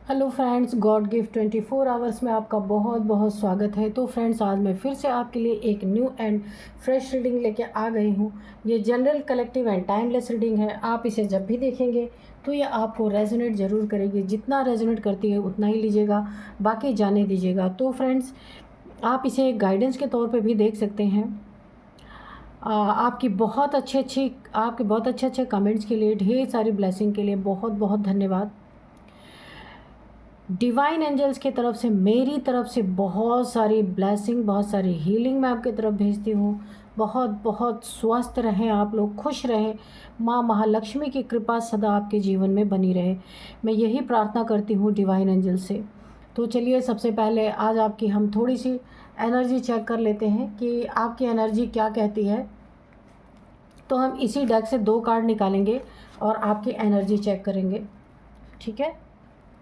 Hello friends, God gift 24 hours में आपका बहुत बहुत स्वागत है। तो फ्रेंड्स, आज मैं फिर से आपके लिए एक न्यू एंड फ्रेश रीडिंग लेके आ गई हूँ। ये general, collective and timeless reading है। आप इसे जब भी देखेंगे तो ये आपको रेजोनेट ज़रूर करेगी। जितना रेजोनेट करती है उतना ही लीजिएगा, बाकी जाने दीजिएगा। तो फ्रेंड्स, आप इसे एक गाइडेंस के तौर पर भी देख सकते हैं। आपके बहुत अच्छे कमेंट्स के लिए, ढेर सारी ब्लेसिंग के लिए बहुत बहुत धन्यवाद। डिवाइन एंजल्स की तरफ से, मेरी तरफ से बहुत सारी ब्लेसिंग, बहुत सारी हीलिंग मैं आपकी तरफ भेजती हूँ। बहुत बहुत स्वस्थ रहें आप लोग, खुश रहें। माँ महालक्ष्मी की कृपा सदा आपके जीवन में बनी रहे, मैं यही प्रार्थना करती हूँ डिवाइन एंजल से। तो चलिए, सबसे पहले आज आपकी हम थोड़ी सी एनर्जी चेक कर लेते हैं कि आपकी एनर्जी क्या कहती है। तो हम इसी डेक से 2 कार्ड निकालेंगे और आपकी एनर्जी चेक करेंगे, ठीक है।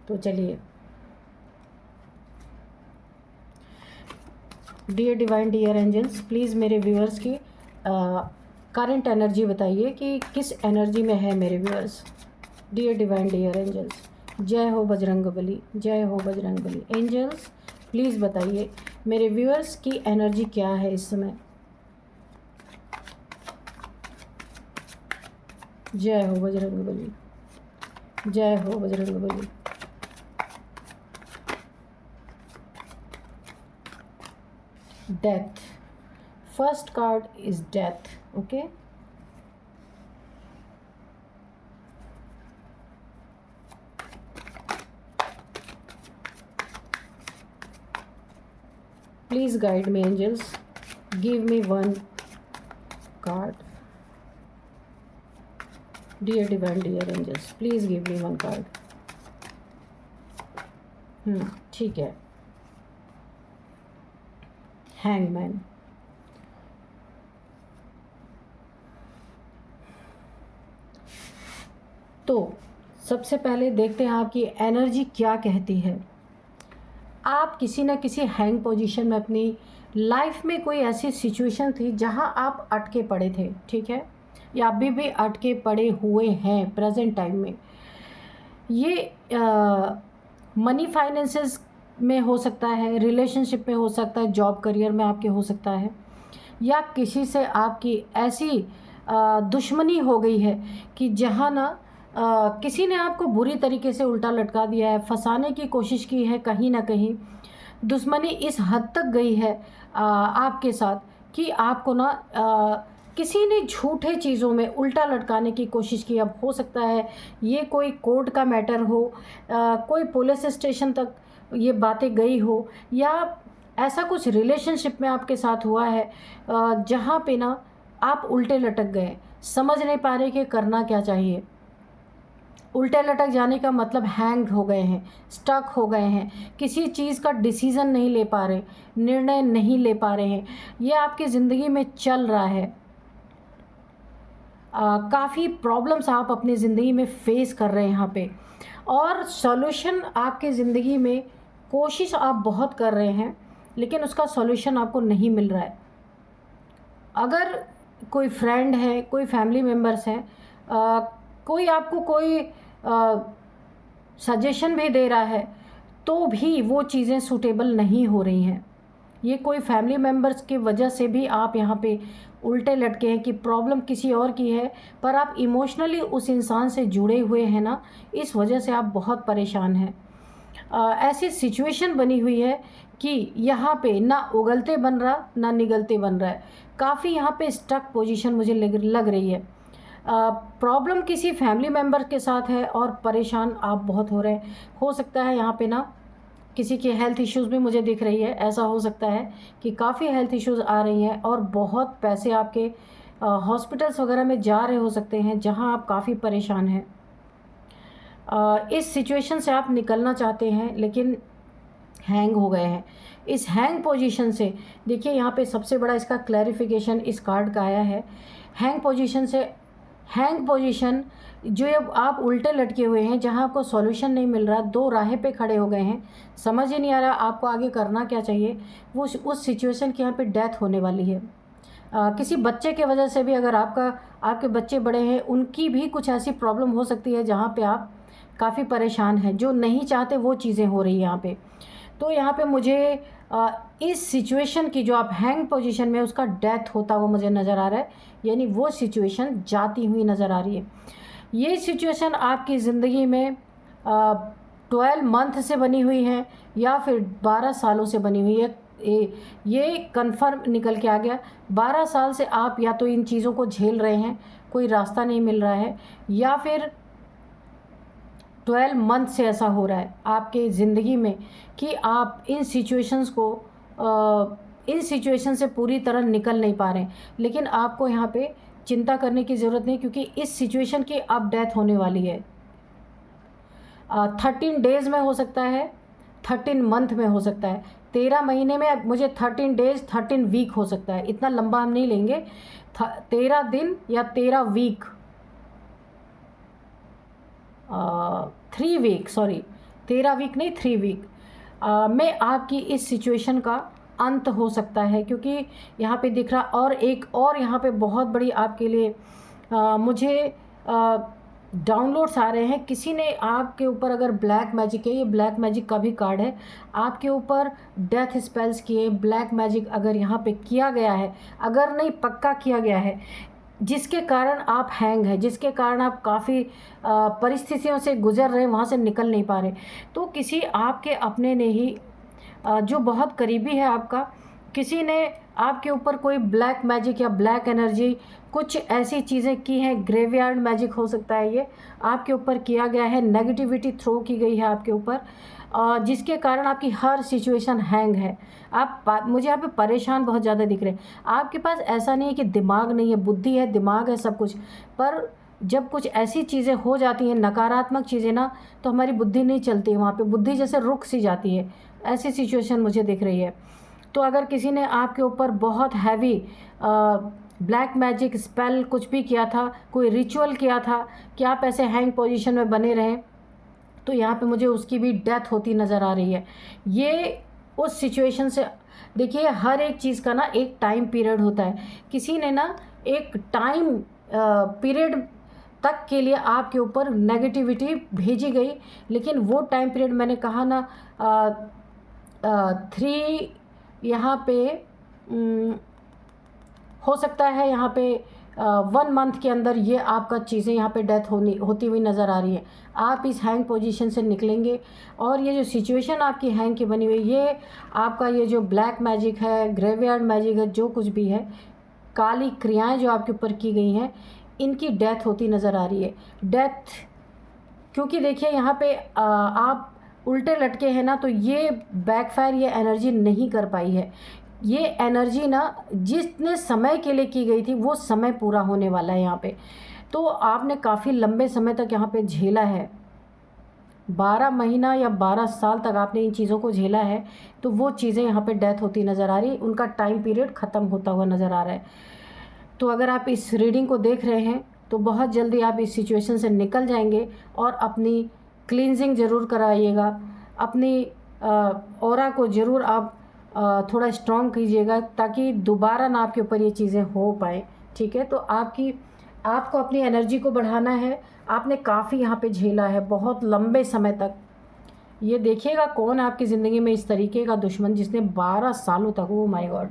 तो चलिए, dear divine, dear angels, please मेरे व्यूअर्स की करंट एनर्जी बताइए कि किस एनर्जी में है मेरे viewers. Dear divine, dear angels, जय हो बजरंगबली, जय हो बजरंगबली। एंजल्स, प्लीज़ बताइए मेरे व्यूअर्स की एनर्जी क्या है इस समय। जय हो बजरंगबली, जय हो Bajrangbali. Death. First card is death. Okay. Please guide me, angels. Give me one card. Dear divine, dear angels, please give me one card. ठीक है। हैंगमैन। तो सबसे पहले देखते हैं आपकी एनर्जी क्या कहती है। आप किसी न किसी हैंग पोजीशन में, अपनी लाइफ में कोई ऐसी सिचुएशन थी जहां आप अटके पड़े थे, ठीक है, या अभी भी अटके पड़े हुए हैं प्रेजेंट टाइम में। ये मनी फाइनेंसेस में हो सकता है, रिलेशनशिप में हो सकता है, जॉब करियर में आपके हो सकता है, या किसी से आपकी ऐसी दुश्मनी हो गई है कि जहाँ ना किसी ने आपको बुरी तरीके से उल्टा लटका दिया है, फंसाने की कोशिश की है। कहीं ना कहीं दुश्मनी इस हद तक गई है आपके साथ कि आपको ना किसी ने झूठे चीज़ों में उल्टा लटकाने की कोशिश की। अब हो सकता है ये कोई कोर्ट का मैटर हो, कोई पुलिस स्टेशन तक ये बातें गई हो, या ऐसा कुछ रिलेशनशिप में आपके साथ हुआ है जहाँ पे ना आप उल्टे लटक गए, समझ नहीं पा रहे कि करना क्या चाहिए। उल्टे लटक जाने का मतलब हैंग हो गए हैं, स्टक हो गए हैं, किसी चीज़ का डिसीज़न नहीं ले पा रहे, निर्णय नहीं ले पा रहे हैं। ये आपकी ज़िंदगी में चल रहा है। काफ़ी प्रॉब्लम्स आप अपनी ज़िंदगी में फेस कर रहे हैं यहाँ पे, और सॉल्यूशन आपके ज़िंदगी में, कोशिश आप बहुत कर रहे हैं लेकिन उसका सॉल्यूशन आपको नहीं मिल रहा है। अगर कोई फ्रेंड है, कोई फैमिली मेम्बर्स हैं, कोई आपको कोई सजेशन भी दे रहा है, तो भी वो चीज़ें सूटेबल नहीं हो रही हैं। ये कोई फैमिली मेम्बर्स की वजह से भी आप यहाँ पे उल्टे लटके हैं कि प्रॉब्लम किसी और की है, पर आप इमोशनली उस इंसान से जुड़े हुए हैं ना, इस वजह से आप बहुत परेशान हैं। ऐसी सिचुएशन बनी हुई है कि यहाँ पे ना उगलते बन रहा, ना निगलते बन रहा है। काफ़ी यहाँ पे स्टक पोजीशन मुझे लग रही है। प्रॉब्लम किसी फैमिली मेम्बर के साथ है और परेशान आप बहुत हो रहे हैं। हो सकता है यहाँ पे ना किसी के हेल्थ इश्यूज़ भी मुझे दिख रही है। ऐसा हो सकता है कि काफ़ी हेल्थ इश्यूज़ आ रही हैं और बहुत पैसे आपके हॉस्पिटल्स वगैरह में जा रहे हो सकते हैं, जहां आप काफ़ी परेशान हैं। इस सिचुएशन से आप निकलना चाहते हैं लेकिन हैंग हो गए हैं। इस हैंग पोजीशन से देखिए, यहाँ पे सबसे बड़ा इसका क्लैरिफिकेशन इस कार्ड का आया है। हैंग पोजीशन से, हैंग पोजीशन जो अब आप उल्टे लटके हुए हैं, जहां आपको सॉल्यूशन नहीं मिल रहा, 2 राहें पे खड़े हो गए हैं, समझ ही नहीं आ रहा आपको आगे करना क्या चाहिए। वो उस सिचुएशन की यहाँ पे डेथ होने वाली है। किसी बच्चे के वजह से भी, अगर आपके बच्चे बड़े हैं, उनकी भी कुछ ऐसी प्रॉब्लम हो सकती है जहाँ पे आप काफ़ी परेशान हैं, जो नहीं चाहते वो चीज़ें हो रही हैं यहाँ पे। तो यहाँ पे मुझे इस सिचुएशन की, जो आप हैंग पोजीशन में, उसका डेथ होता हुआ मुझे नज़र आ रहा है, यानी वो सिचुएशन जाती हुई नज़र आ रही है। ये सिचुएशन आपकी ज़िंदगी में 12 मंथ से बनी हुई है या फिर 12 सालों से बनी हुई है। ये कंफर्म निकल के आ गया। 12 साल से आप या तो इन चीज़ों को झेल रहे हैं, कोई रास्ता नहीं मिल रहा है, या फिर 12 मंथ से ऐसा हो रहा है आपके ज़िंदगी में कि आप इन सिचुएशन से पूरी तरह निकल नहीं पा रहे हैं। लेकिन आपको यहाँ पे चिंता करने की ज़रूरत नहीं, क्योंकि इस सिचुएशन की अब डेथ होने वाली है। 13 डेज़ में हो सकता है, 13 मंथ में हो सकता है, 13 महीने में मुझे 13 डेज़ 13 वीक हो सकता है। इतना लंबा हम नहीं लेंगे, 13 दिन या 13 वीक, 3 वीक, सॉरी 13 वीक नहीं, 3 वीक में आपकी इस सिचुएशन का अंत हो सकता है। क्योंकि यहाँ पे दिख रहा, और एक और यहाँ पे बहुत बड़ी आपके लिए मुझे डाउनलोड्स आ रहे हैं। किसी ने आपके ऊपर, अगर ब्लैक मैजिक है, ये ब्लैक मैजिक का भी कार्ड है, आपके ऊपर डेथ स्पेल्स किए, ब्लैक मैजिक अगर यहाँ पे किया गया है, अगर नहीं पक्का किया गया है, जिसके कारण आप हैंग हैं, जिसके कारण आप काफ़ी परिस्थितियों से गुजर रहे हैं, वहाँ से निकल नहीं पा रहे, तो किसी आपके अपने ने ही, जो बहुत करीबी है आपका, किसी ने आपके ऊपर कोई ब्लैक मैजिक या ब्लैक एनर्जी, कुछ ऐसी चीज़ें की हैं, ग्रेवयार्ड मैजिक हो सकता है, ये आपके ऊपर किया गया है, नेगेटिविटी थ्रो की गई है आपके ऊपर, जिसके कारण आपकी हर सिचुएशन हैंग है। मुझे यहाँ पे परेशान बहुत ज़्यादा दिख रहे हैं। आपके पास ऐसा नहीं है कि दिमाग नहीं है, बुद्धि है, दिमाग है, सब कुछ, पर जब कुछ ऐसी चीज़ें हो जाती हैं, नकारात्मक चीज़ें ना, तो हमारी बुद्धि नहीं चलती है, वहाँ पे बुद्धि जैसे रुक सी जाती है। ऐसी सिचुएशन मुझे दिख रही है। तो अगर किसी ने आपके ऊपर बहुत हैवी ब्लैक मैजिक स्पेल कुछ भी किया था, कोई रिचुअल किया था कि आप ऐसे हैंग पोजीशन में बने रहें, तो यहाँ पे मुझे उसकी भी डेथ होती नज़र आ रही है। ये उस सिचुएशन से, देखिए हर एक चीज़ का ना एक टाइम पीरियड होता है। किसी ने ना एक टाइम पीरियड तक के लिए आपके ऊपर नेगेटिविटी भेजी गई, लेकिन वो टाइम पीरियड, मैंने कहा ना, 3 यहाँ पे हो सकता है, यहाँ पे 1 मंथ के अंदर ये आपका चीज़ें यहाँ पे डेथ होती हुई नज़र आ रही है। आप इस हैंग पोजीशन से निकलेंगे, और ये जो सिचुएशन आपकी हैंग की बनी हुई, ये आपका ये जो ब्लैक मैजिक है, ग्रेवयार्ड मैजिक है, जो कुछ भी है, काली क्रियाएं जो आपके ऊपर की गई हैं, इनकी डेथ होती नज़र आ रही है। डेथ, क्योंकि देखिए यहाँ पे आप उल्टे लटके हैं ना, तो ये बैकफायर, ये एनर्जी नहीं कर पाई है। ये एनर्जी ना जितने समय के लिए की गई थी, वो समय पूरा होने वाला है यहाँ पे। तो आपने काफ़ी लंबे समय तक यहाँ पे झेला है, 12 महीना या 12 साल तक आपने इन चीज़ों को झेला है, तो वो चीज़ें यहाँ पे डेथ होती नज़र आ रही, उनका टाइम पीरियड ख़त्म होता हुआ नज़र आ रहा है। तो अगर आप इस रीडिंग को देख रहे हैं, तो बहुत जल्दी आप इस सिचुएशन से निकल जाएंगे, और अपनी क्लींजिंग ज़रूर कराइएगा, अपनी ऑरा को ज़रूर आप थोड़ा स्ट्रॉन्ग कीजिएगा, ताकि दोबारा ना आपके ऊपर ये चीज़ें हो पाए। ठीक है, तो आपको अपनी एनर्जी को बढ़ाना है। आपने काफ़ी यहाँ पे झेला है बहुत लंबे समय तक। ये देखिएगा कौन आपकी ज़िंदगी में इस तरीके का दुश्मन, जिसने 12 सालों तक, ओ माय गॉड,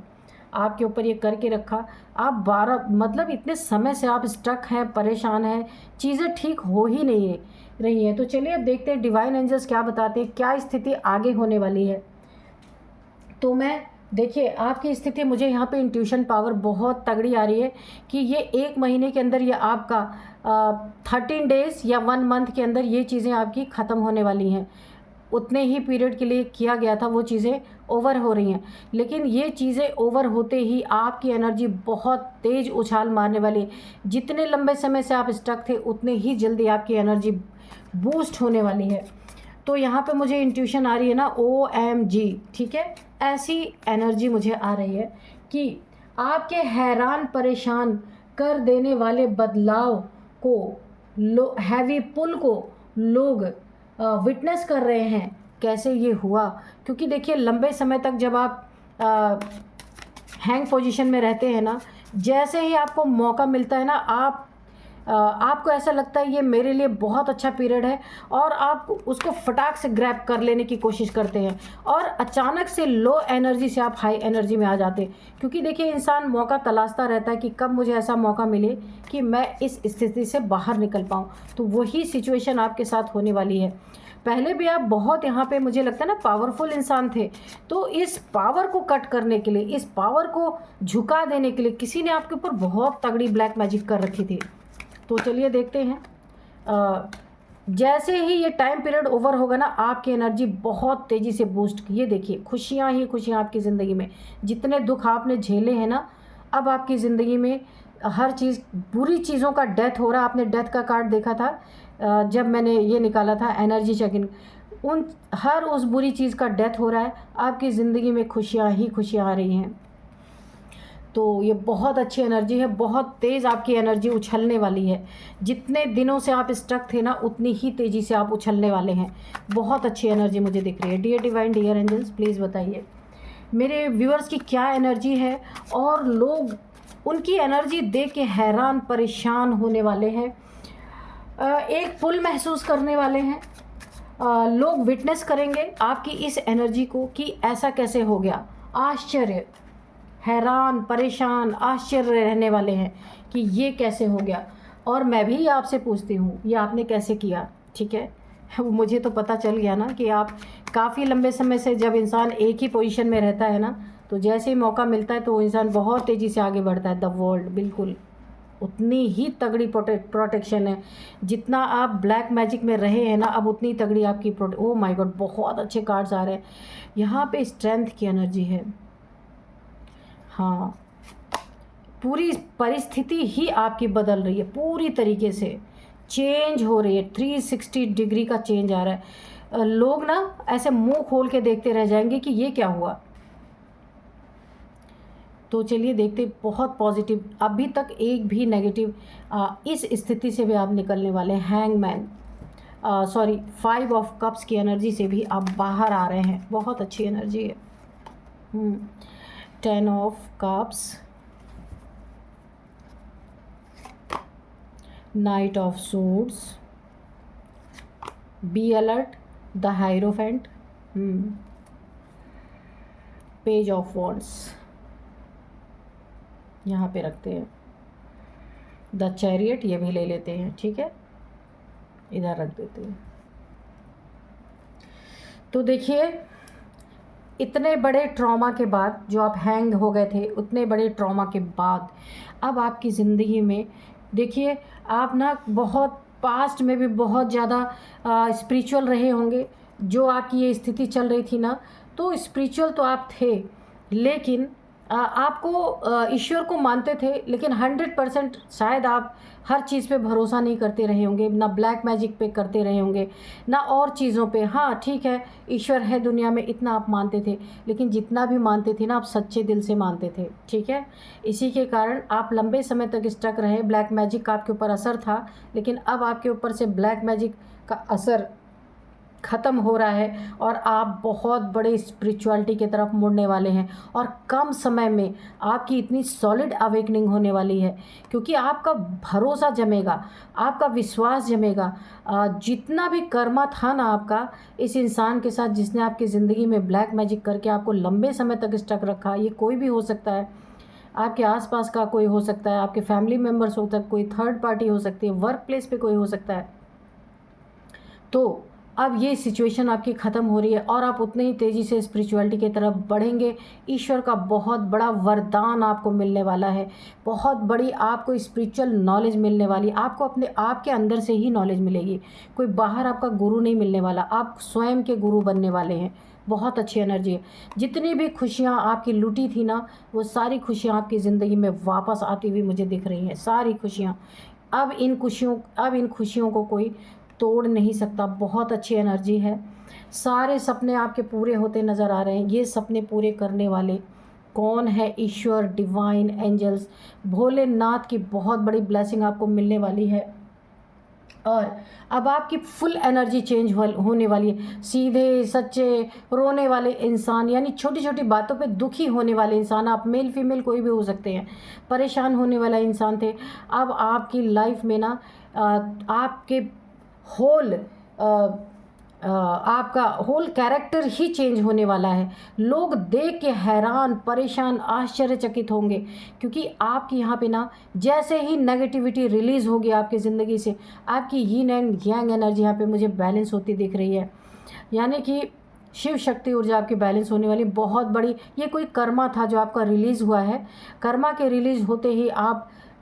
आपके ऊपर ये करके रखा। आप 12, मतलब इतने समय से आप स्टक हैं, परेशान हैं, चीज़ें ठीक हो ही नहीं रही हैं। तो चलिए अब देखते हैं डिवाइन एंजल्स क्या बताते हैं, क्या स्थिति आगे होने वाली है। तो देखिए आपकी स्थिति, मुझे यहाँ पे इंट्यूशन पावर बहुत तगड़ी आ रही है कि ये 1 महीने के अंदर, ये आपका 13 डेज़ या 1 मंथ के अंदर ये चीज़ें आपकी ख़त्म होने वाली हैं। उतने ही पीरियड के लिए किया गया था, वो चीज़ें ओवर हो रही हैं। लेकिन ये चीज़ें ओवर होते ही आपकी एनर्जी बहुत तेज़ उछाल मारने वाली है। जितने लंबे समय से आप स्टक थे, उतने ही जल्दी आपकी एनर्जी बूस्ट होने वाली है। तो यहाँ पे मुझे इंट्यूशन आ रही है ना, OMG, ठीक है, ऐसी एनर्जी मुझे आ रही है कि आपके हैरान परेशान कर देने वाले बदलाव को, हैवी पुल को लोग विटनेस कर रहे हैं। कैसे ये हुआ? क्योंकि देखिए लंबे समय तक जब आप हैंग पोजीशन में रहते हैं ना, जैसे ही आपको मौका मिलता है ना, आप आपको ऐसा लगता है ये मेरे लिए बहुत अच्छा पीरियड है और आप उसको फटाक से ग्रैब कर लेने की कोशिश करते हैं और अचानक से लो एनर्जी से आप हाई एनर्जी में आ जाते हैं। क्योंकि देखिए इंसान मौका तलाशता रहता है कि कब मुझे ऐसा मौका मिले कि मैं इस स्थिति से बाहर निकल पाऊँ। तो वही सिचुएशन आपके साथ होने वाली है। पहले भी आप बहुत यहाँ पे मुझे लगता है ना पावरफुल इंसान थे, तो इस पावर को कट करने के लिए, इस पावर को झुका देने के लिए किसी ने आपके ऊपर बहुत तगड़ी ब्लैक मैजिक कर रखी थी। तो चलिए देखते हैं। जैसे ही ये टाइम पीरियड ओवर होगा ना, आपकी एनर्जी बहुत तेज़ी से बूस्ट, ये देखिए खुशियाँ ही खुशियाँ आपकी ज़िंदगी में। जितने दुख आपने झेले हैं ना, अब आपकी ज़िंदगी में हर चीज़, बुरी चीज़ों का डेथ हो रहा है। आपने डेथ का कार्ड देखा था जब मैंने ये निकाला था एनर्जी चेक इन, हर उस बुरी चीज़ का डेथ हो रहा है। आपकी ज़िंदगी में खुशियाँ ही खुशियाँ आ रही हैं। तो ये बहुत अच्छी एनर्जी है, बहुत तेज़ आपकी एनर्जी उछलने वाली है। जितने दिनों से आप स्टक थे ना, उतनी ही तेज़ी से आप उछलने वाले हैं। बहुत अच्छी एनर्जी मुझे दिख रही है। Dear divine, dear angels, please बताइए मेरे व्यूअर्स की क्या एनर्जी है, और लोग उनकी एनर्जी देख के हैरान परेशान होने वाले हैं। एक पुल महसूस करने वाले हैं। लोग विटनेस करेंगे आपकी इस एनर्जी को कि ऐसा कैसे हो गया। आश्चर्य, हैरान परेशान आश्चर्य रहने वाले हैं कि ये कैसे हो गया। और मैं भी आपसे पूछती हूँ, ये आपने कैसे किया। ठीक है, मुझे तो पता चल गया ना कि आप काफ़ी लंबे समय से, जब इंसान एक ही पोजीशन में रहता है ना, तो जैसे ही मौका मिलता है तो इंसान बहुत तेज़ी से आगे बढ़ता है। द वर्ल्ड बिल्कुल उतनी ही तगड़ी प्रोटेक्शन है। जितना आप ब्लैक मैजिक में रहे हैं ना, अब उतनी तगड़ी आपकी ओह माय गॉड, बहुत अच्छे कार्ड्स आ रहे हैं यहाँ पे। स्ट्रेंथ की एनर्जी है। हाँ, पूरी परिस्थिति ही आपकी बदल रही है, पूरी तरीके से चेंज हो रही है। 360 डिग्री का चेंज आ रहा है। लोग ना ऐसे मुंह खोल के देखते रह जाएंगे कि ये क्या हुआ। तो चलिए देखते, बहुत पॉजिटिव, अभी तक एक भी नेगेटिव, इस स्थिति से भी आप निकलने वाले हैं। हैंगमैन, सॉरी 5 ऑफ कप्स की एनर्जी से भी आप बाहर आ रहे हैं। बहुत अच्छी एनर्जी है। 10 of cups, night of suits, be alert, the hierophant, page of wands यहाँ पे रखते हैं। द चैरियट ये भी ले लेते हैं। ठीक है, इधर रख देते हैं। तो देखिए, इतने बड़े ट्रॉमा के बाद, जो आप हैंग हो गए थे, उतने बड़े ट्रॉमा के बाद अब आपकी ज़िंदगी में देखिए, आप ना बहुत पास्ट में भी बहुत ज़्यादा स्पिरिचुअल रहे होंगे। जो आपकी ये स्थिति चल रही थी ना, तो स्पिरिचुअल तो आप थे, लेकिन आपको ईश्वर को मानते थे, लेकिन 100% शायद आप हर चीज़ पे भरोसा नहीं करते रहे होंगे। ना ब्लैक मैजिक पे करते रहे होंगे, ना और चीज़ों पे। हाँ ठीक है, ईश्वर है दुनिया में, इतना आप मानते थे, लेकिन जितना भी मानते थे ना, आप सच्चे दिल से मानते थे। ठीक है, इसी के कारण आप लंबे समय तक स्टक रहे। ब्लैक मैजिक का आपके ऊपर असर था, लेकिन अब आपके ऊपर से ब्लैक मैजिक का असर ख़त्म हो रहा है और आप बहुत बड़े स्पिरिचुअलिटी की तरफ मुड़ने वाले हैं। और कम समय में आपकी इतनी सॉलिड अवेकनिंग होने वाली है, क्योंकि आपका भरोसा जमेगा, आपका विश्वास जमेगा। जितना भी कर्मा था ना आपका इस इंसान के साथ, जिसने आपकी ज़िंदगी में ब्लैक मैजिक करके आपको लंबे समय तक स्टक रखा, ये कोई भी हो सकता है, आपके आसपास का कोई हो सकता है, आपके फैमिली मेम्बर्स हो सकते हैं, कोई थर्ड पार्टी हो सकती है, वर्क प्लेस पे कोई हो सकता है। तो अब ये सिचुएशन आपकी ख़त्म हो रही है और आप उतने ही तेज़ी से स्पिरिचुअलिटी की तरफ बढ़ेंगे। ईश्वर का बहुत बड़ा वरदान आपको मिलने वाला है, बहुत बड़ी आपको स्पिरिचुअल नॉलेज मिलने वाली। आपको अपने आप के अंदर से ही नॉलेज मिलेगी, कोई बाहर आपका गुरु नहीं मिलने वाला, आप स्वयं के गुरु बनने वाले हैं। बहुत अच्छी एनर्जी है। जितनी भी खुशियाँ आपकी लूटी थी ना, वो सारी खुशियाँ आपकी ज़िंदगी में वापस आती हुई मुझे दिख रही हैं, सारी खुशियाँ। अब इन खुशियों को कोई तोड़ नहीं सकता। बहुत अच्छी एनर्जी है। सारे सपने आपके पूरे होते नज़र आ रहे हैं। ये सपने पूरे करने वाले कौन है? ईश्वर, डिवाइन एंजल्स, भोलेनाथ की बहुत बड़ी ब्लेसिंग आपको मिलने वाली है। और अब आपकी फुल एनर्जी चेंज होने वाली है। सीधे सच्चे रोने वाले इंसान, यानी छोटी छोटी बातों पे दुखी होने वाले इंसान, आप मेल फीमेल कोई भी हो सकते हैं, परेशान होने वाला इंसान थे, अब आपकी लाइफ में ना आपके होल आपका होल कैरेक्टर ही चेंज होने वाला है। लोग देख के हैरान, परेशान, आश्चर्यचकित होंगे, क्योंकि आपकी यहाँ पे ना जैसे ही नेगेटिविटी रिलीज़ होगी आपकी ज़िंदगी से, आपकी यीन एंड यांग एनर्जी यहाँ पे मुझे बैलेंस होती दिख रही है। यानी कि शिव शक्ति ऊर्जा आपकी बैलेंस होने वाली बहुत बड़ी। ये कोई कर्मा था जो आपका रिलीज़ हुआ है। कर्मा के रिलीज़ होते ही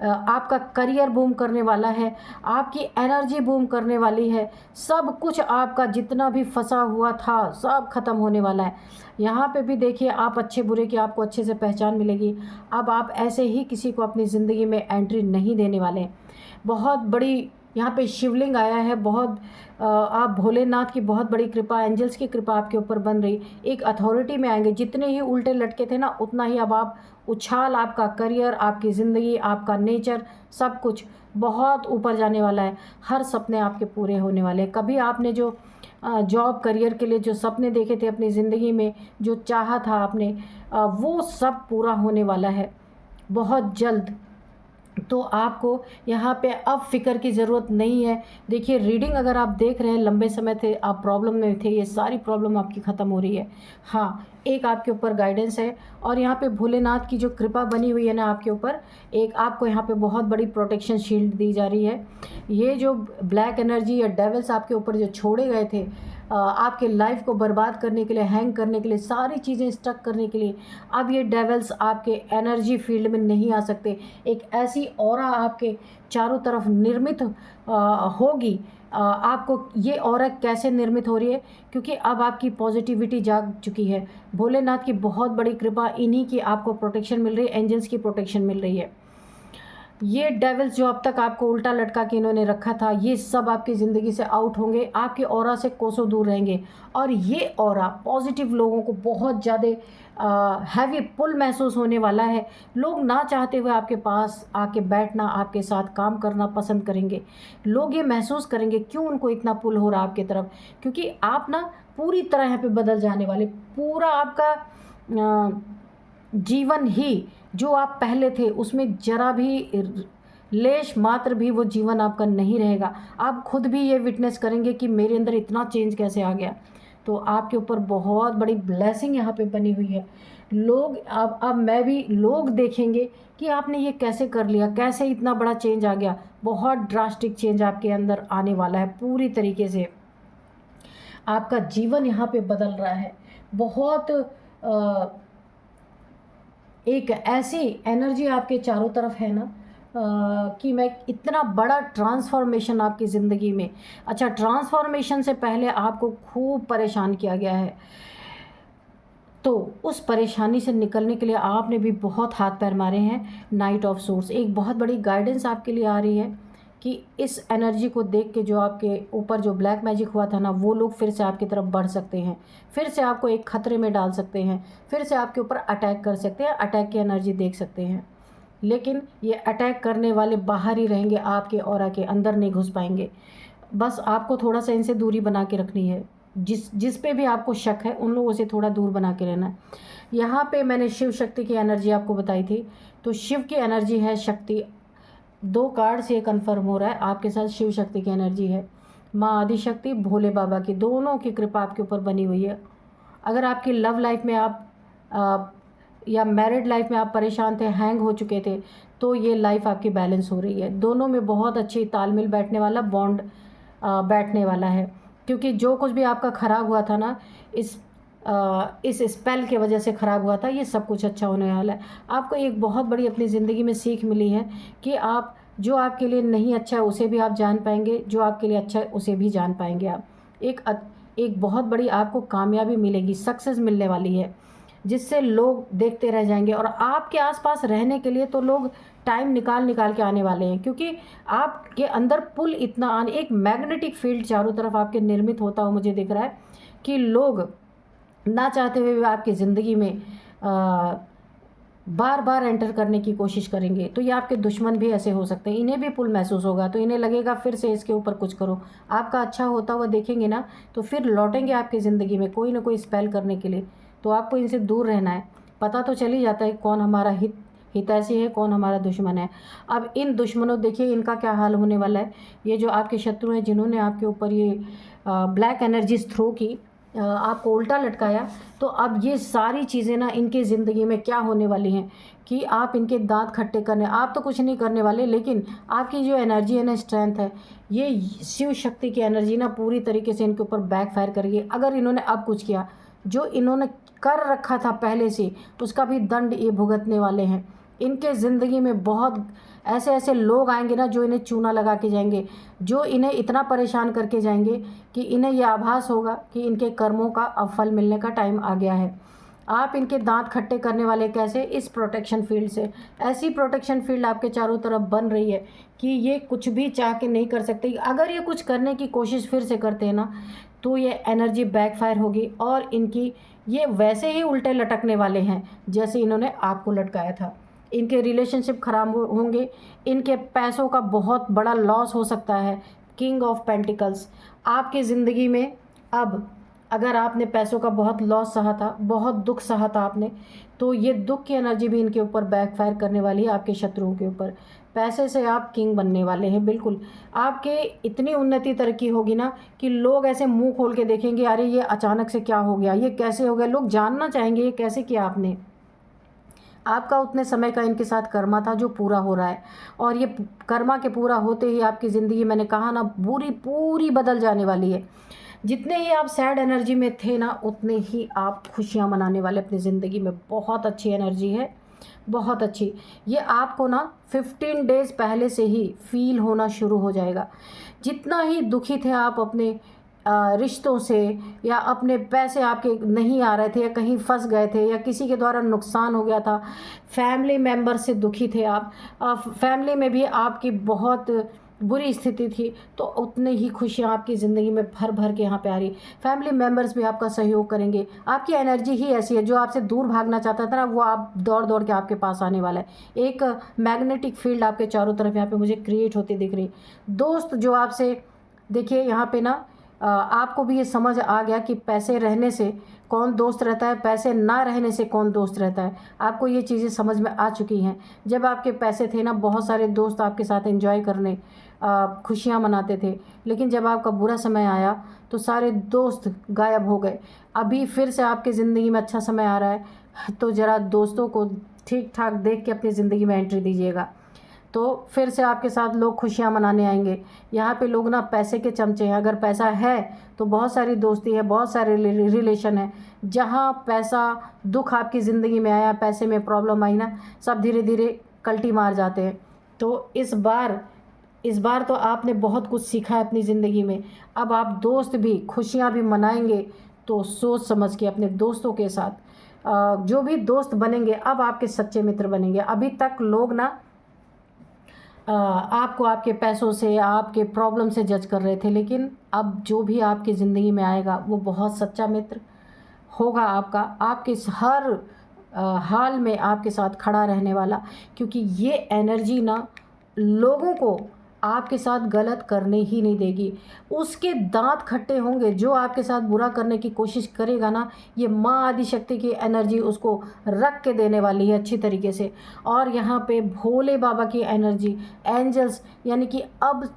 आपका करियर बूम करने वाला है, आपकी एनर्जी बूम करने वाली है, सब कुछ आपका जितना भी फंसा हुआ था सब खत्म होने वाला है। यहाँ पे भी देखिए, आप अच्छे बुरे की आपको अच्छे से पहचान मिलेगी। अब आप ऐसे ही किसी को अपनी ज़िंदगी में एंट्री नहीं देने वाले। बहुत बड़ी यहाँ पे शिवलिंग आया है, बहुत आप भोलेनाथ की बहुत बड़ी कृपा, एंजल्स की कृपा आपके ऊपर बन रही। एक अथॉरिटी में आएंगे। जितने ही उल्टे लटके थे ना, उतना ही अब आप उछाल, आपका करियर, आपकी ज़िंदगी, आपका नेचर, सब कुछ बहुत ऊपर जाने वाला है। हर सपने आपके पूरे होने वाले हैं। कभी आपने जो जॉब करियर के लिए जो सपने देखे थे अपनी ज़िंदगी में, जो चाहा था आपने, वो सब पूरा होने वाला है बहुत जल्द। तो आपको यहाँ पे अब फ़िक्र की ज़रूरत नहीं है। देखिए, रीडिंग अगर आप देख रहे हैं, लंबे समय थे आप प्रॉब्लम में थे, ये सारी प्रॉब्लम आपकी ख़त्म हो रही है। हाँ, एक आपके ऊपर गाइडेंस है, और यहाँ पे भोलेनाथ की जो कृपा बनी हुई है ना आपके ऊपर, एक आपको यहाँ पे बहुत बड़ी प्रोटेक्शन शील्ड दी जा रही है। ये जो ब्लैक एनर्जी या डेविल्स आपके ऊपर जो छोड़े गए थे, आपके लाइफ को बर्बाद करने के लिए, हैंग करने के लिए, सारी चीज़ें स्टक करने के लिए, अब ये डेविल्स आपके एनर्जी फील्ड में नहीं आ सकते। एक ऐसी ऑरा आपके चारों तरफ निर्मित होगी। आपको ये ऑरा कैसे निर्मित हो रही है? क्योंकि अब आपकी पॉजिटिविटी जाग चुकी है। भोलेनाथ की बहुत बड़ी कृपा, इन्हीं की आपको प्रोटेक्शन मिल रही है, एंजल्स की प्रोटेक्शन मिल रही है। ये डेविल्स जो अब तक आपको उल्टा लटका के इन्होंने रखा था, ये सब आपकी ज़िंदगी से आउट होंगे, आपके ऑरा से कोसों दूर रहेंगे। और ये ऑरा पॉजिटिव लोगों को बहुत ज़्यादा हैवी पुल महसूस होने वाला है। लोग ना चाहते हुए आपके पास आके बैठना, आपके साथ काम करना पसंद करेंगे। लोग ये महसूस करेंगे क्यों उनको इतना पुल हो रहा है आपकी तरफ, क्योंकि आप ना पूरी तरह यहाँ पे बदल जाने वाले। पूरा आपका जीवन ही जो आप पहले थे उसमें जरा भी लेश मात्र भी वो जीवन आपका नहीं रहेगा। आप खुद भी ये विटनेस करेंगे कि मेरे अंदर इतना चेंज कैसे आ गया। तो आपके ऊपर बहुत बड़ी ब्लेसिंग यहाँ पे बनी हुई है। लोग अब मैं भी, लोग देखेंगे कि आपने ये कैसे कर लिया, कैसे इतना बड़ा चेंज आ गया। बहुत ड्रास्टिक चेंज आपके अंदर आने वाला है। पूरी तरीके से आपका जीवन यहाँ पे बदल रहा है। बहुत एक ऐसी एनर्जी आपके चारों तरफ है ना, कि मैं इतना बड़ा ट्रांसफॉर्मेशन आपकी ज़िंदगी में। अच्छा, ट्रांसफॉर्मेशन से पहले आपको खूब परेशान किया गया है, तो उस परेशानी से निकलने के लिए आपने भी बहुत हाथ पैर मारे हैं। नाइट ऑफ सोर्स एक बहुत बड़ी गाइडेंस आपके लिए आ रही है कि इस एनर्जी को देख के जो आपके ऊपर जो ब्लैक मैजिक हुआ था ना, वो लोग फिर से आपकी तरफ बढ़ सकते हैं, फिर से आपको एक खतरे में डाल सकते हैं, फिर से आपके ऊपर अटैक कर सकते हैं, अटैक की एनर्जी देख सकते हैं। लेकिन ये अटैक करने वाले बाहर ही रहेंगे, आपके ऑरा के अंदर नहीं घुस पाएंगे। बस आपको थोड़ा सा इनसे दूरी बना के रखनी है। जिस पे भी आपको शक है उन लोगों से थोड़ा दूर बना के रहना है। यहाँ पे मैंने शिव शक्ति की एनर्जी आपको बताई थी, तो शिव की एनर्जी है शक्ति। 2 कार्ड से कन्फर्म हो रहा है आपके साथ शिव शक्ति की एनर्जी है। माँ आदिशक्ति, भोले बाबा की, दोनों की कृपा आपके ऊपर बनी हुई है। अगर आपकी लव लाइफ में आप या मैरिड लाइफ में आप परेशान थे, हैंग हो चुके थे, तो ये लाइफ आपकी बैलेंस हो रही है। दोनों में बहुत अच्छी तालमेल बैठने वाला, बॉन्ड बैठने वाला है। क्योंकि जो कुछ भी आपका ख़राब हुआ था ना, इस स्पेल के वजह से ख़राब हुआ था, ये सब कुछ अच्छा होने वाला है। आपको एक बहुत बड़ी अपनी ज़िंदगी में सीख मिली है कि आप जो आपके लिए नहीं अच्छा है उसे भी आप जान पाएंगे, जो आपके लिए अच्छा है उसे भी जान पाएंगे आप। एक बहुत बड़ी आपको कामयाबी मिलेगी, सक्सेस मिलने वाली है, जिससे लोग देखते रह जाएंगे। और आपके आसपास रहने के लिए तो लोग टाइम निकाल के आने वाले हैं, क्योंकि आपके अंदर पुल इतना आने, एक मैग्नेटिक फील्ड चारों तरफ आपके निर्मित होता हुआ मुझे दिख रहा है कि लोग ना चाहते हुए भी आपकी ज़िंदगी में बार बार एंटर करने की कोशिश करेंगे। तो ये आपके दुश्मन भी ऐसे हो सकते हैं, इन्हें भी पुल महसूस होगा, तो इन्हें लगेगा फिर से इसके ऊपर कुछ करो। आपका अच्छा होता हुआ देखेंगे ना, तो फिर लौटेंगे आपकी ज़िंदगी में कोई ना कोई स्पेल करने के लिए। तो आपको इनसे दूर रहना है। पता तो चल ही जाता है कौन हमारा हितैषी है, कौन हमारा दुश्मन है। अब इन दुश्मनों, देखिए इनका क्या हाल होने वाला है। ये जो आपके शत्रु हैं, जिन्होंने आपके ऊपर ये ब्लैक एनर्जीज थ्रो की, आपको उल्टा लटकाया, तो अब ये सारी चीज़ें ना इनकी ज़िंदगी में क्या होने वाली हैं कि आप इनके दांत खट्टे करने, आप तो कुछ नहीं करने वाले, लेकिन आपकी जो एनर्जी है ना, स्ट्रेंथ है, ये शिव शक्ति की एनर्जी ना पूरी तरीके से इनके ऊपर बैकफायर करेगी। अगर इन्होंने अब कुछ किया, जो इन्होंने कर रखा था पहले से, उसका भी दंड ये भुगतने वाले हैं। इनके ज़िंदगी में बहुत ऐसे ऐसे लोग आएंगे ना, जो इन्हें चूना लगा के जाएंगे, जो इन्हें इतना परेशान करके जाएंगे कि इन्हें यह आभास होगा कि इनके कर्मों का अब फल मिलने का टाइम आ गया है। आप इनके दांत खट्टे करने वाले कैसे? इस प्रोटेक्शन फील्ड से। ऐसी प्रोटेक्शन फील्ड आपके चारों तरफ बन रही है कि ये कुछ भी चाह के नहीं कर सकते। अगर ये कुछ करने की कोशिश फिर से करते हैं ना, तो ये एनर्जी बैकफायर होगी और इनकी ये वैसे ही उल्टे लटकने वाले हैं जैसे इन्होंने आपको लटकाया था। इनके रिलेशनशिप खराब होंगे, इनके पैसों का बहुत बड़ा लॉस हो सकता है। किंग ऑफ पेंटिकल्स आपकी ज़िंदगी में, अब अगर आपने पैसों का बहुत लॉस सहा था, बहुत दुख सहा था आपने, तो ये दुख की एनर्जी भी इनके ऊपर बैकफायर करने वाली है, आपके शत्रुओं के ऊपर। पैसे से आप किंग बनने वाले हैं, बिल्कुल। आपके इतनी उन्नति तरक्की होगी ना कि लोग ऐसे मुंह खोल के देखेंगे, अरे ये अचानक से क्या हो गया, ये कैसे हो गया। लोग जानना चाहेंगे ये कैसे किया आपने। आपका उतने समय का इनके साथ कर्मा था जो पूरा हो रहा है, और ये कर्मा के पूरा होते ही आपकी ज़िंदगी, मैंने कहा ना, पूरी बदल जाने वाली है। जितने ही आप सैड एनर्जी में थे ना, उतने ही आप खुशियाँ मनाने वाले अपनी ज़िंदगी में। बहुत अच्छी एनर्जी है, बहुत अच्छी। ये आपको ना 15 डेज़ पहले से ही फील होना शुरू हो जाएगा। जितना ही दुखी थे आप अपने रिश्तों से, या अपने पैसे आपके नहीं आ रहे थे, या कहीं फंस गए थे, या किसी के द्वारा नुकसान हो गया था, फैमिली मेम्बर से दुखी थे आप, फैमिली में भी आपकी बहुत बुरी स्थिति थी, तो उतने ही खुशियाँ आपकी ज़िंदगी में भर भर के यहाँ पे आ रही। फैमिली मेम्बर्स भी आपका सहयोग करेंगे। आपकी एनर्जी ही ऐसी है, जो आपसे दूर भागना चाहता था ना, वो आप दौड़ दौड़ के आपके पास आने वाला है। एक मैग्नेटिक फील्ड आपके चारों तरफ यहाँ पे मुझे क्रिएट होती दिख रही। दोस्त जो आपसे, देखिए यहाँ पे ना आपको भी ये समझ आ गया कि पैसे रहने से कौन दोस्त रहता है, पैसे ना रहने से कौन दोस्त रहता है। आपको ये चीज़ें समझ में आ चुकी हैं। जब आपके पैसे थे ना, बहुत सारे दोस्त आपके साथ एंजॉय करने, खुशियाँ मनाते थे, लेकिन जब आपका बुरा समय आया तो सारे दोस्त गायब हो गए। अभी फिर से आपकी ज़िंदगी में अच्छा समय आ रहा है, तो ज़रा दोस्तों को ठीक ठाक देख के अपनी ज़िंदगी में एंट्री दीजिएगा, तो फिर से आपके साथ लोग खुशियाँ मनाने आएंगे। यहाँ पे लोग ना पैसे के चमचे हैं। अगर पैसा है तो बहुत सारी दोस्ती है, बहुत सारे रिलेशन है। जहाँ पैसा, दुख आपकी ज़िंदगी में आया, पैसे में प्रॉब्लम आई ना, सब धीरे धीरे कल्टी मार जाते हैं। तो इस बार तो आपने बहुत कुछ सीखा है अपनी ज़िंदगी में। अब आप दोस्त भी, खुशियाँ भी मनाएंगे, तो सोच समझ के अपने दोस्तों के साथ, जो भी दोस्त बनेंगे अब आपके सच्चे मित्र बनेंगे। अभी तक लोग ना आपको आपके पैसों से, आपके प्रॉब्लम से जज कर रहे थे, लेकिन अब जो भी आपकी ज़िंदगी में आएगा वो बहुत सच्चा मित्र होगा आपका, आपके हर हाल में आपके साथ खड़ा रहने वाला। क्योंकि ये एनर्जी ना लोगों को आपके साथ गलत करने ही नहीं देगी। उसके दांत खट्टे होंगे जो आपके साथ बुरा करने की कोशिश करेगा ना, ये माँ आदिशक्ति की एनर्जी उसको रख के देने वाली है अच्छी तरीके से। और यहाँ पे भोले बाबा की एनर्जी, एंजल्स, यानी कि अब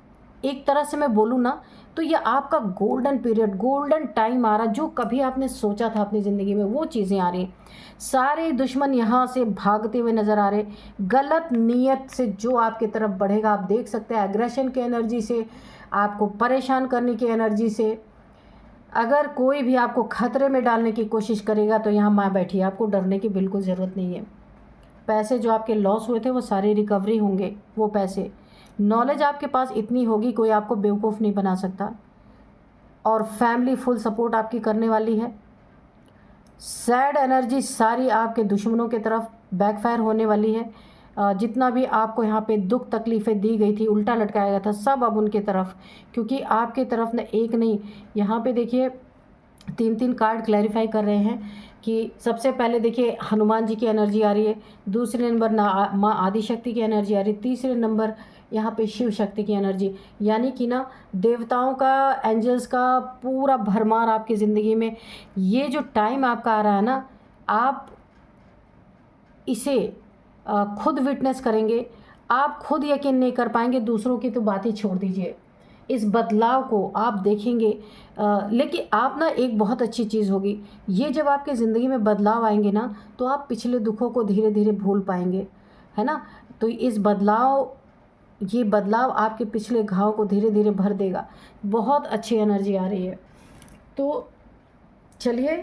एक तरह से मैं बोलूँ ना, तो ये आपका गोल्डन पीरियड, गोल्डन टाइम आ रहा, जो कभी आपने सोचा था अपनी ज़िंदगी में वो चीज़ें आ रही। सारे दुश्मन यहाँ से भागते हुए नज़र आ रहे। गलत नीयत से जो आपकी तरफ बढ़ेगा, आप देख सकते हैं, एग्रेशन की एनर्जी से, आपको परेशान करने की एनर्जी से, अगर कोई भी आपको खतरे में डालने की कोशिश करेगा, तो यहाँ माँ बैठी है, आपको डरने की बिल्कुल ज़रूरत नहीं है। पैसे जो आपके लॉस हुए थे वो सारे रिकवरी होंगे, वो पैसे। नॉलेज आपके पास इतनी होगी, कोई आपको बेवकूफ़ नहीं बना सकता। और फैमिली फुल सपोर्ट आपकी करने वाली है। सैड एनर्जी सारी आपके दुश्मनों की तरफ बैकफायर होने वाली है। जितना भी आपको यहाँ पे दुख तकलीफ़ें दी गई थी, उल्टा लटकाया गया था, सब अब उनके तरफ, क्योंकि आपके तरफ न एक नहीं, यहाँ पे देखिए 3-3 कार्ड क्लैरिफाई कर रहे हैं कि सबसे पहले देखिए हनुमान जी की एनर्जी आ रही है, दूसरे नंबर ना माँ आदिशक्ति की एनर्जी आ रही है, तीसरे नंबर यहाँ पे शिव शक्ति की एनर्जी, यानी कि ना देवताओं का, एंजल्स का पूरा भरमार आपकी ज़िंदगी में। ये जो टाइम आपका आ रहा है ना, आप इसे खुद विटनेस करेंगे, आप खुद यकीन नहीं कर पाएंगे, दूसरों की तो बात ही छोड़ दीजिए। इस बदलाव को आप देखेंगे। लेकिन आप ना एक बहुत अच्छी चीज़ होगी, ये जब आपकी ज़िंदगी में बदलाव आएंगे ना, तो आप पिछले दुखों को धीरे धीरे भूल पाएंगे, है ना। तो ये बदलाव आपके पिछले घाव को धीरे धीरे भर देगा। बहुत अच्छी एनर्जी आ रही है। तो चलिए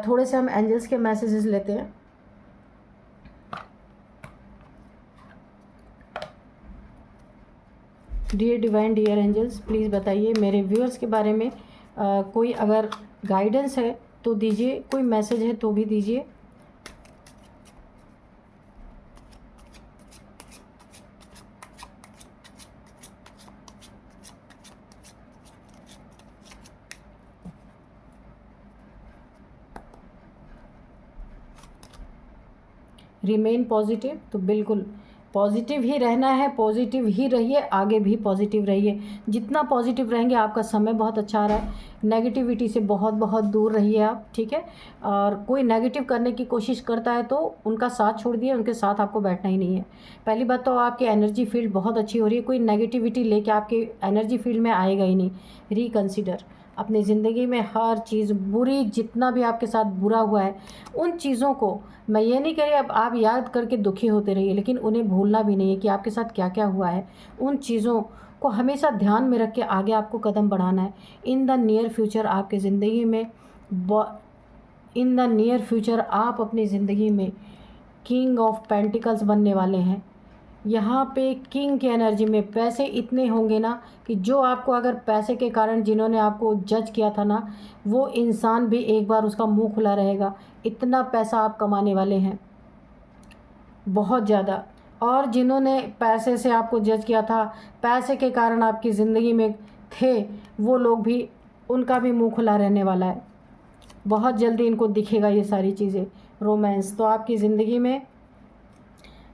थोड़े से हम एंजल्स के मैसेजेस लेते हैं। Dear divine, dear angels, please बताइए मेरे व्यूअर्स के बारे में कोई अगर गाइडेंस है तो दीजिए, कोई मैसेज है तो भी दीजिए। रिमेन पॉजिटिव, तो बिल्कुल पॉजिटिव ही रहना है, पॉजिटिव ही रहिए, आगे भी पॉजिटिव रहिए। जितना पॉजिटिव रहेंगे आपका समय बहुत अच्छा आ रहा है। नेगेटिविटी से बहुत बहुत दूर रहिए आप, ठीक है। और कोई नेगेटिव करने की कोशिश करता है तो उनका साथ छोड़ दिए, उनके साथ आपको बैठना ही नहीं है। पहली बात तो आपकी एनर्जी फील्ड बहुत अच्छी हो रही है, कोई नेगेटिविटी लेके आपके एनर्जी फील्ड में आएगा ही नहीं। रिकंसिडर अपनी ज़िंदगी में हर चीज़ बुरी, जितना भी आपके साथ बुरा हुआ है, उन चीज़ों को, मैं ये नहीं कह रही अब आप याद करके दुखी होते रहिए, लेकिन उन्हें भूलना भी नहीं है कि आपके साथ क्या क्या हुआ है। उन चीज़ों को हमेशा ध्यान में रख के आगे आपको कदम बढ़ाना है। इन द नियर फ्यूचर आपकी ज़िंदगी में इन द नियर फ्यूचर आप अपनी ज़िंदगी में किंग ऑफ पेंटिकल्स बनने वाले हैं। यहाँ पे किंग की एनर्जी में पैसे इतने होंगे ना कि जो आपको, अगर पैसे के कारण जिन्होंने आपको जज किया था ना, वो इंसान भी एक बार उसका मुंह खुला रहेगा। इतना पैसा आप कमाने वाले हैं, बहुत ज़्यादा। और जिन्होंने पैसे से आपको जज किया था, पैसे के कारण आपकी ज़िंदगी में थे, वो लोग भी, उनका भी मुंह खुला रहने वाला है। बहुत जल्दी इनको दिखेगा ये सारी चीज़ें। रोमांस तो आपकी ज़िंदगी में,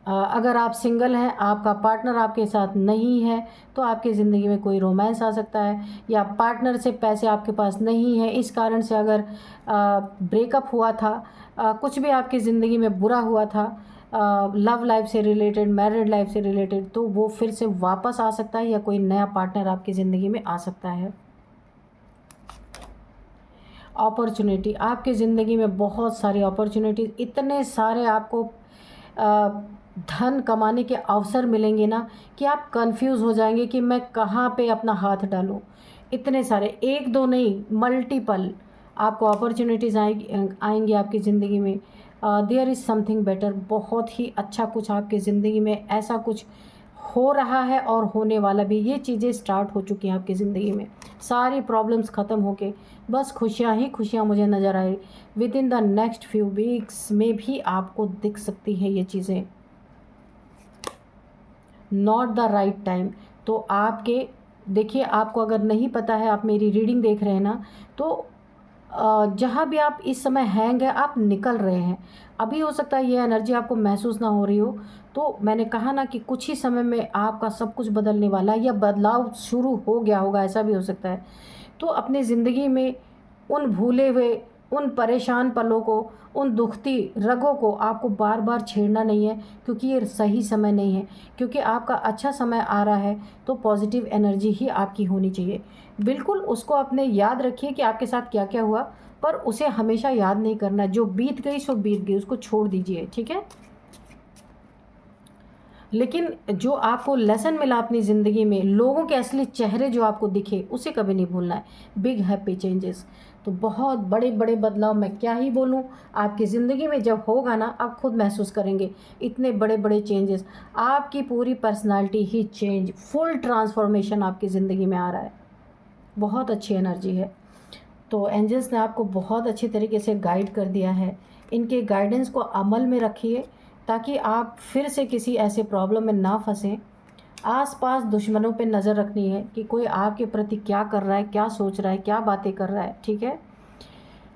अगर आप सिंगल हैं, आपका पार्टनर आपके साथ नहीं है, तो आपकी ज़िंदगी में कोई रोमांस आ सकता है। या पार्टनर से पैसे आपके पास नहीं है, इस कारण से अगर ब्रेकअप हुआ था, कुछ भी आपकी ज़िंदगी में बुरा हुआ था, लव लाइफ से रिलेटेड, मैरिड लाइफ से रिलेटेड, तो वो फिर से वापस आ सकता है, या कोई नया पार्टनर आपकी ज़िंदगी में आ सकता है। अपॉर्चुनिटी आपकी ज़िंदगी में बहुत सारी अपॉर्चुनिटीज़, इतने सारे आपको धन कमाने के अवसर मिलेंगे ना कि आप कंफ्यूज हो जाएंगे कि मैं कहाँ पे अपना हाथ डालूं। इतने सारे, एक दो नहीं, मल्टीपल आपको अपॉर्चुनिटीज़ आएंगी आपकी ज़िंदगी में। देयर इज़ समथिंग बेटर, बहुत ही अच्छा कुछ आपकी ज़िंदगी में ऐसा कुछ हो रहा है और होने वाला भी। ये चीज़ें स्टार्ट हो चुकी हैं आपकी ज़िंदगी में, सारी प्रॉब्लम्स ख़त्म होके बस खुशियाँ ही खुशियाँ मुझे नज़र आ रही। With in the next few weeks में भी आपको दिख सकती हैं ये चीज़ें। नॉट द राइट टाइम, तो आपके, देखिए आपको अगर नहीं पता है, आप मेरी रीडिंग देख रहे हैं ना, तो जहाँ भी आप इस समय हैंग है, आप निकल रहे हैं। अभी हो सकता है ये एनर्जी आपको महसूस ना हो रही हो, तो मैंने कहा ना कि कुछ ही समय में आपका सब कुछ बदलने वाला है, या बदलाव शुरू हो गया होगा, ऐसा भी हो सकता है। तो अपनी ज़िंदगी में उन भूले हुए, उन परेशान पलों को, उन दुखती रगों को आपको बार बार छेड़ना नहीं है, क्योंकि ये सही समय नहीं है। क्योंकि आपका अच्छा समय आ रहा है, तो पॉजिटिव एनर्जी ही आपकी होनी चाहिए। बिल्कुल उसको अपने याद रखिए कि आपके साथ क्या क्या हुआ, पर उसे हमेशा याद नहीं करना। जो बीत गई सो बीत गई, उसको छोड़ दीजिए, ठीक है। लेकिन जो आपको लेसन मिला अपनी ज़िंदगी में, लोगों के असली चेहरे जो आपको दिखे, उसे कभी नहीं भूलना है। बिग हैप्पी चेंजेस, तो बहुत बड़े बड़े बदलाव, मैं क्या ही बोलूँ, आपकी ज़िंदगी में जब होगा ना, आप खुद महसूस करेंगे इतने बड़े बड़े चेंजेस। आपकी पूरी पर्सनालिटी ही चेंज, फुल ट्रांसफॉर्मेशन आपकी ज़िंदगी में आ रहा है। बहुत अच्छी एनर्जी है। तो एंजल्स ने आपको बहुत अच्छी तरीके से गाइड कर दिया है। इनके गाइडेंस को अमल में रखिए, ताकि आप फिर से किसी ऐसे प्रॉब्लम में ना फंसें। आसपास दुश्मनों पे नज़र रखनी है कि कोई आपके प्रति क्या कर रहा है, क्या सोच रहा है, क्या बातें कर रहा है, ठीक है।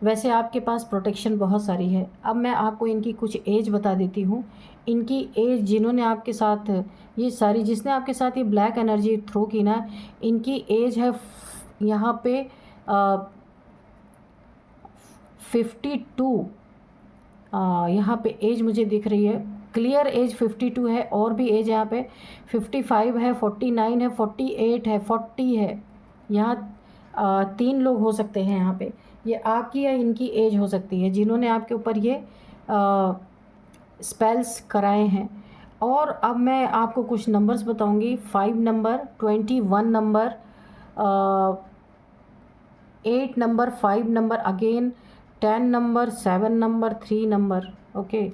वैसे आपके पास प्रोटेक्शन बहुत सारी है। अब मैं आपको इनकी कुछ एज बता देती हूँ। इनकी एज, जिन्होंने आपके साथ ये सारी, जिसने आपके साथ ये ब्लैक एनर्जी थ्रो की ना, इनकी एज है यहाँ पे 52। यहाँ पे एज मुझे दिख रही है, क्लियर एज 52 है। और भी एज यहाँ पे 55 है, 49 है, 48 है, 40 है। यहाँ 3 लोग हो सकते हैं यहाँ पे। ये आपकी या इनकी एज हो सकती है जिन्होंने आपके ऊपर ये स्पेल्स कराए हैं। और अब मैं आपको कुछ नंबर्स बताऊंगी। 5 number, 21 number, 8 number, 5 number again, 10 number, 7 number, 3 number. Okay,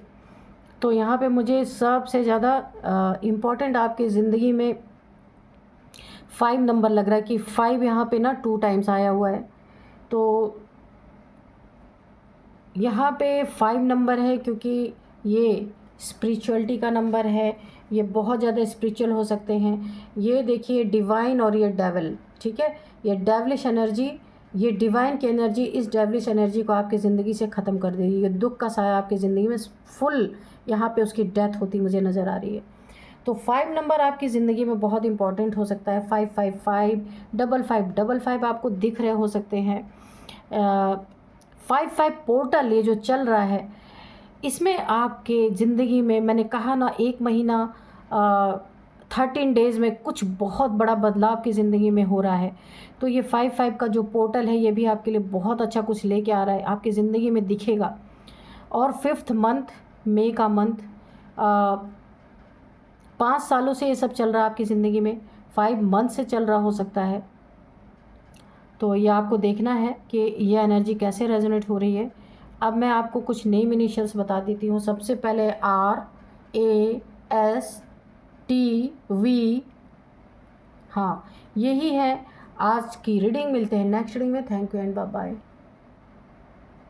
तो यहाँ पे मुझे सबसे ज़्यादा इम्पॉर्टेंट आपकी ज़िंदगी में 5 नंबर लग रहा है कि 5 यहाँ पे ना 2 टाइम्स आया हुआ है। तो यहाँ पे 5 नंबर है क्योंकि ये स्पिरिचुअलिटी का नंबर है। ये बहुत ज़्यादा स्पिरिचुअल हो सकते हैं। ये देखिए डिवाइन और ये डेविल, ठीक है। ये डेविलिश एनर्जी, ये डिवाइन की एनर्जी इस डेविलिश एनर्जी को आपकी ज़िंदगी से ख़त्म कर देगी। ये दुख का साया आपकी ज़िंदगी में फुल, यहाँ पे उसकी डेथ होती मुझे नज़र आ रही है। तो 5 नंबर आपकी ज़िंदगी में बहुत इंपॉर्टेंट हो सकता है। 555, 5555 आपको दिख रहे हो सकते हैं। 55 पोर्टल ये जो चल रहा है, इसमें आपके ज़िंदगी में, मैंने कहा ना, 1 महीना 13 डेज़ में कुछ बहुत बड़ा बदलाव की ज़िंदगी में हो रहा है। तो ये 55 का जो पोर्टल है, ये भी आपके लिए बहुत अच्छा कुछ लेके आ रहा है, आपकी ज़िंदगी में दिखेगा। और 5th मंथ, मई का मंथ, 5 सालों से ये सब चल रहा है आपकी ज़िंदगी में, 5 मंथ से चल रहा हो सकता है। तो ये आपको देखना है कि ये एनर्जी कैसे रेजोनेट हो रही है। अब मैं आपको कुछ नेम इनिशियल्स बता देती हूँ। सबसे पहले RASTV। हाँ, यही है आज की रीडिंग। मिलते हैं नेक्स्ट रीडिंग में। Thank you and bye bye.